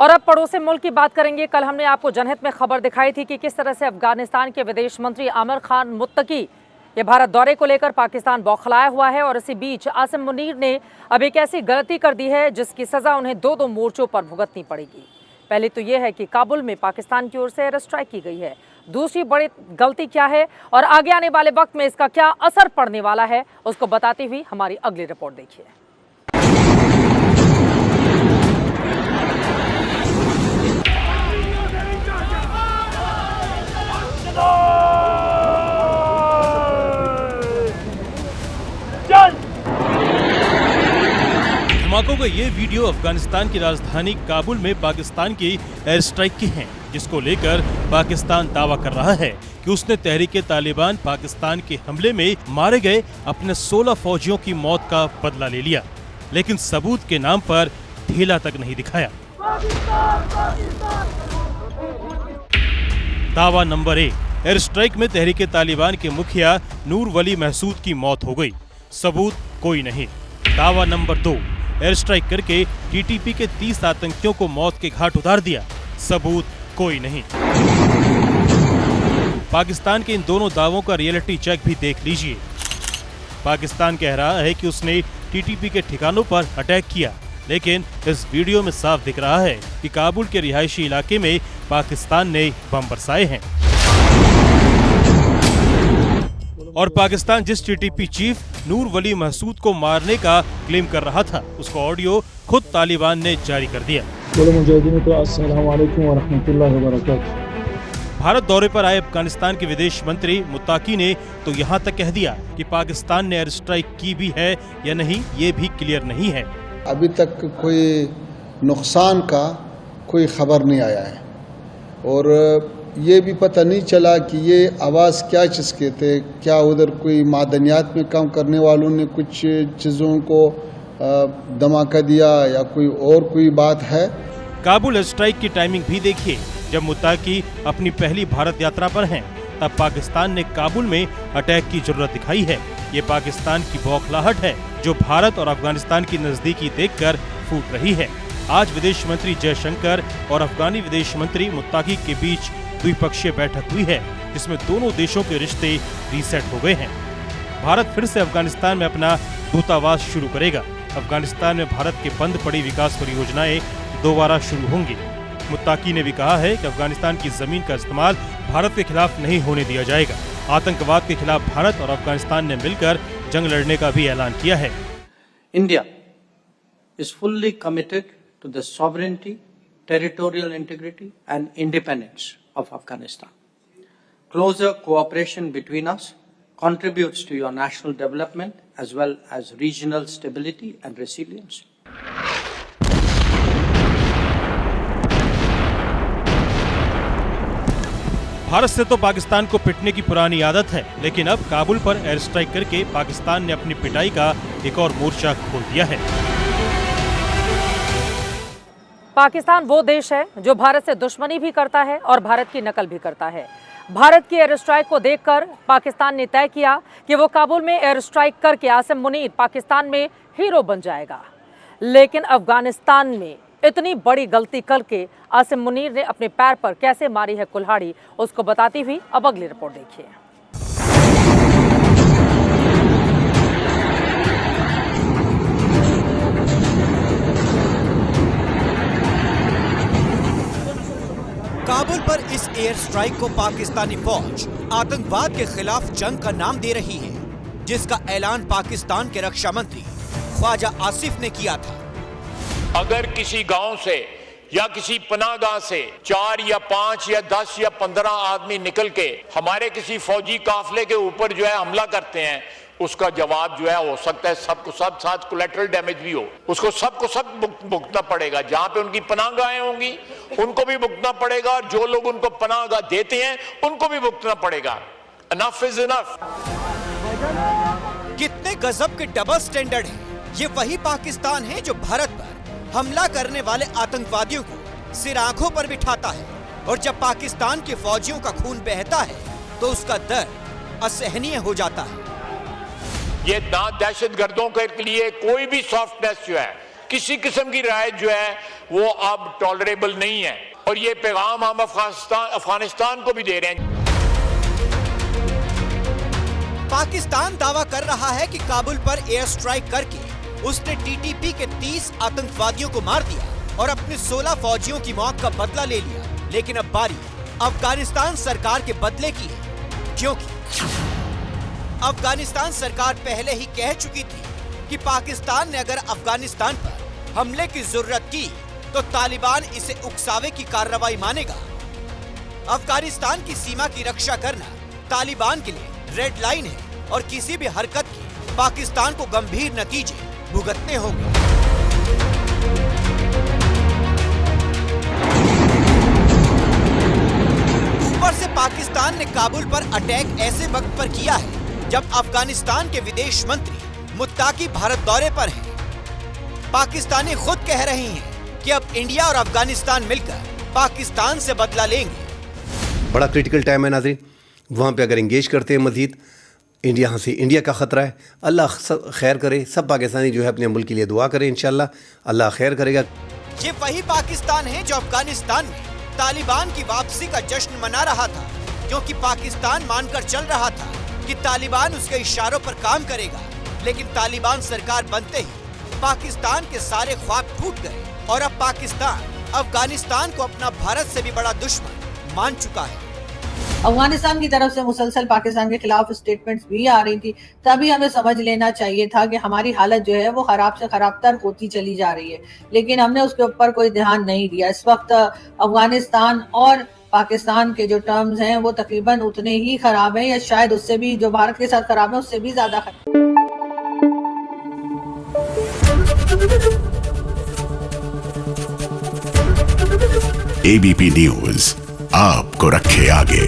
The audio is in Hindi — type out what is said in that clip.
और अब पड़ोसी मुल्क की बात करेंगे। कल हमने आपको जनहित में खबर दिखाई थी कि किस तरह से अफगानिस्तान के विदेश मंत्री आमिर खान मुत्तकी ये भारत दौरे को लेकर पाकिस्तान बौखलाया हुआ है। और इसी बीच आसिम मुनीर ने अब एक ऐसी गलती कर दी है जिसकी सजा उन्हें दो मोर्चों पर भुगतनी पड़ेगी। पहले तो यह है कि काबुल में पाकिस्तान की ओर से एयर स्ट्राइक की गई है। दूसरी बड़ी गलती क्या है और आगे आने वाले वक्त में इसका क्या असर पड़ने वाला है, उसको बताती हुई हमारी अगली रिपोर्ट देखिए। धमाकों का ये वीडियो अफगानिस्तान की राजधानी काबुल में पाकिस्तान की एयर स्ट्राइक की है, जिसको लेकर पाकिस्तान दावा कर रहा है कि उसने तहरीक-ए-तालिबान पाकिस्तान के हमले में मारे गए अपने 16 फौजियों की मौत का बदला ले लिया, लेकिन सबूत के नाम पर ढीला तक नहीं दिखाया। दावा नंबर 1, एयर स्ट्राइक में तहरीक-ए-तालिबान के मुखिया नूर वली महसूद की मौत हो गई, सबूत कोई नहीं। दावा नंबर 2, एयर स्ट्राइक करके टीटीपी के 30 आतंकियों को मौत के घाट उतार दिया, सबूत कोई नहीं। पाकिस्तान के इन दोनों दावों का रियलिटी चेक भी देख लीजिए। पाकिस्तान कह रहा है कि उसने टीटीपी के ठिकानों पर अटैक किया, लेकिन इस वीडियो में साफ दिख रहा है कि काबुल के रिहायशी इलाके में पाकिस्तान ने बम बरसाए हैं। और पाकिस्तान जिस टीटीपी चीफ नूर वली महसूद को मारने का क्लेम कर रहा था, उसका ऑडियो खुद तालिबान ने जारी कर दिया। भारत दौरे पर आए अफगानिस्तान के विदेश मंत्री मुत्ताकी ने तो यहाँ तक कह दिया कि पाकिस्तान ने एयर स्ट्राइक की भी है या नहीं, ये भी क्लियर नहीं है। अभी तक कोई नुकसान का कोई खबर नहीं आया है और ये भी पता नहीं चला कि ये आवाज़ क्या चीज़ के थे। क्या उधर कोई मादनियात में काम करने वालों ने कुछ चीज़ों को धमाका दिया या कोई बात है। काबुल एयर स्ट्राइक की टाइमिंग भी देखिए। जब मुत्ताकी अपनी पहली भारत यात्रा पर हैं, तब पाकिस्तान ने काबुल में अटैक की जरूरत दिखाई है। ये पाकिस्तान की बौखलाहट है जो भारत और अफगानिस्तान की नजदीकी देखकर फूट रही है। आज विदेश मंत्री जयशंकर और अफगानी विदेश मंत्री मुत्ताकी के बीच द्विपक्षीय बैठक हुई है, जिसमें दोनों देशों के रिश्ते रीसेट हो गए हैं। भारत फिर से अफगानिस्तान में अपना दूतावास शुरू करेगा। अफगानिस्तान में भारत के बंद पड़ी विकास परियोजनाएं दोबारा शुरू होंगी। मुत्ताकी ने भी कहा है कि अफगानिस्तान की जमीन का इस्तेमाल भारत के खिलाफ नहीं होने दिया जाएगा। आतंकवाद के खिलाफ भारत और अफगानिस्तान ने मिलकर जंग लड़ने का भी ऐलान किया है। India is fully committed to the sovereignty, territorial integrity and independence of Afghanistan. Closer cooperation between us contributes to your national development as well as regional stability and resilience. Bharat से तो पाकिस्तान को पिटने की पुरानी आदत है, लेकिन अब काबुल पर एयर स्ट्राइक करके पाकिस्तान ने अपनी पिटाई का एक और मोर्चा खोल दिया है। पाकिस्तान वो देश है जो भारत से दुश्मनी भी करता है और भारत की नकल भी करता है। भारत की एयर स्ट्राइक को देखकर पाकिस्तान ने तय किया कि वो काबुल में एयर स्ट्राइक करके आसिम मुनीर पाकिस्तान में हीरो बन जाएगा। लेकिन अफगानिस्तान में इतनी बड़ी गलती करके आसिम मुनीर ने अपने पैर पर कैसे मारी है कुल्हाड़ी, उसको बताती हुई अब अगली रिपोर्ट देखिए। काबुल पर इस एयर स्ट्राइक को पाकिस्तानी फौज आतंकवाद के खिलाफ जंग का नाम दे रही है, जिसका ऐलान पाकिस्तान के रक्षा मंत्री ख्वाजा आसिफ ने किया था। अगर किसी गांव से या किसी पनाहगाह से 4 या 5 या 10 या 15 आदमी निकल के हमारे किसी फौजी काफिले के ऊपर जो है हमला करते हैं, उसका जवाब जो है हो सकता है सबको सब साथ कोलैटरल डैमेज भी हो, उसको सबको सब भुगतना पड़ेगा। जहां पे उनकी पनाहगाहें होंगी उनको भी भुगतना पड़ेगा और जो लोग उनको पनाहगाह देते हैं उनको भी भुगतना पड़ेगा। Enough is enough. कितने गजब के डबल स्टैंडर्ड है। ये वही पाकिस्तान है जो भारत पर हमला करने वाले आतंकवादियों को सिर आंखों पर बिठाता है, और जब पाकिस्तान के फौजियों का खून बहता है तो उसका दर्द असहनीय हो जाता है। ये दहशतगर्दों के लिए कोई भी सॉफ्टनेस जो है किसी किस्म की रियायत जो है वो अब टॉलरेबल नहीं है, और ये पैगाम हम अफगानिस्तान को भी दे रहे हैं। पाकिस्तान दावा कर रहा है कि काबुल पर एयर स्ट्राइक करके उसने टीटीपी के 30 आतंकवादियों को मार दिया और अपने 16 फौजियों की मौत का बदला ले लिया। लेकिन अब बारी अफगानिस्तान सरकार के बदले की है, क्योंकि अफगानिस्तान सरकार पहले ही कह चुकी थी कि पाकिस्तान ने अगर अफगानिस्तान पर हमले की जरूरत की तो तालिबान इसे उकसावे की कार्रवाई मानेगा। अफगानिस्तान की सीमा की रक्षा करना तालिबान के लिए रेड लाइन है और किसी भी हरकत के पाकिस्तान को गंभीर नतीजे भुगतने होंगे। ऊपर से पाकिस्तान ने काबुल पर अटैक ऐसे वक्त पर किया है जब अफगानिस्तान के विदेश मंत्री मुत्ताकी भारत दौरे पर हैं। पाकिस्तानी खुद कह रहे हैं कि अब इंडिया और अफगानिस्तान मिलकर पाकिस्तान से बदला लेंगे। बड़ा क्रिटिकल टाइम है नाज़रीन, वहाँ पे अगर एंगेज करते हैं मजीद इंडिया से इंडिया का ख़तरा है। अल्लाह खैर करे, सब पाकिस्तानी जो है अपने मुल्क के लिए दुआ करें, इंशाल्लाह अल्लाह खैर करेगा। ये वही पाकिस्तान है जो अफगानिस्तान में तालिबान की वापसी का जश्न मना रहा था, क्योंकि पाकिस्तान मानकर चल रहा था कि तालिबान उसके इशारों पर काम करेगा। लेकिन तालिबान सरकार बनते ही पाकिस्तान के सारे ख्वाब टूट गए और अब पाकिस्तान अफगानिस्तान को अपना भारत से भी बड़ा दुश्मन मान चुका है। अफगानिस्तान की तरफ से मुसलसल पाकिस्तान के खिलाफ स्टेटमेंट्स भी आ रही थी, तभी हमें समझ लेना चाहिए था कि हमारी हालत जो है वो खराब से खराबतर होती चली जा रही है, लेकिन हमने उसके ऊपर कोई ध्यान नहीं दिया। इस वक्त अफगानिस्तान और पाकिस्तान के जो टर्म्स हैं वो तकरीबन उतने ही खराब हैं, या शायद उससे भी, जो भारत के साथ खराब है उससे भी ज्यादा खराब। ABP न्यूज आपको रखे आगे।